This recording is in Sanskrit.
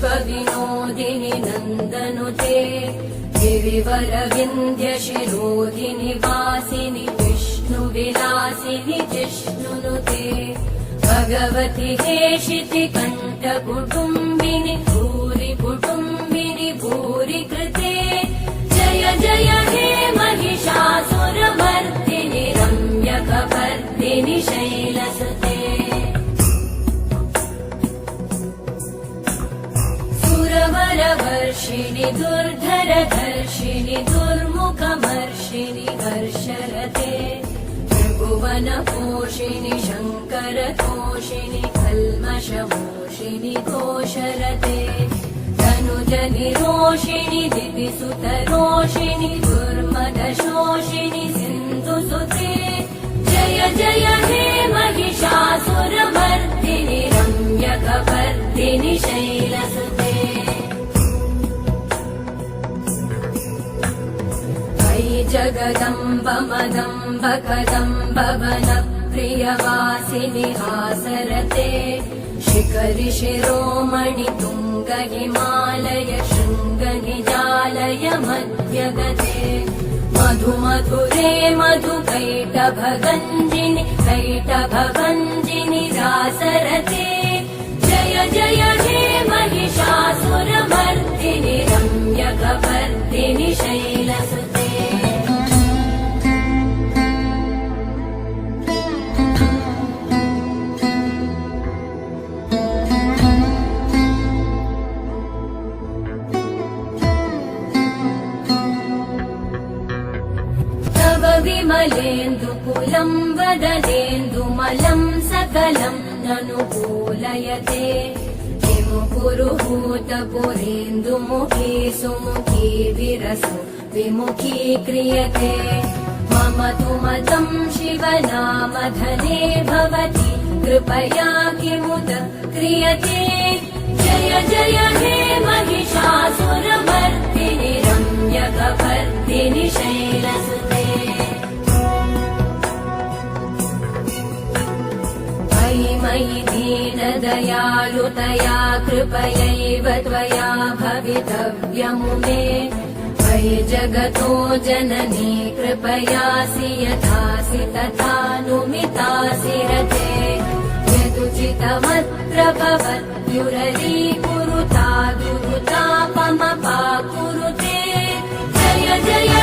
विश्वविनोदिनि नन्दनुते गिरिवरविन्ध्यशिरोधिनि वासिनि विष्णुविलासिनि जिष्णुनुते भगवति हेशिति कण्ठकुटुम्बिनि भूरि कुटुम्बिनि भूरि कृते जय जय हे महिषासुरमर्दिनि रम्यकपर्दिनि शैलसुते सुरवरवर्षिणि दुर्धरधर्षिणि दुर्मुखमर्षिणि हर्षरते त्रिभुवनपोषिणि शङ्करतोषिणि कल्मषमोषिणि घोषरते धनुजनिरोषिणि दितिसुतरोषिणि दुर्मदशोषिणि सिन्धुसुते जय जय हे महिषासुरमर्दिनि रम्यकपर्दिनि शैलसुते जगदम्ब मदम्ब कदम्ब वनप्रियवासिनि हासरते शिखरि शिरोमणि तुङ्ग हिमालय शृङ्ग निजालय मध्यगते मधुमधुरे मधुकैटभगञ्जिनि कैटभगञ्जिनि रासरते जय जय हे महिषासुरमर्दिनि रम्यकपर्दिनि शैलसुते विमलेन्दुकुलं वदनेन्दुमलं सकलं ननुकूलयते किमु पुरुहूतपुरेन्दुमुखी सुमुखी विरसो विमुखी क्रियते मम तु मतं शिवनामधने भवति कृपया किमुत क्रियते जय जय हे महिषासुरमर्दिनि रम्यकपर्दिनि शैलसुते मयि दीनदयालुतया कृपयैव त्वया भवितव्यमुमे मयि जगतो जननी कृपयासि यथासि तथानुमितासि रते यदुचितमत्र भवत्युररीकुरुता दुरुतापमपाकुरुते जय जय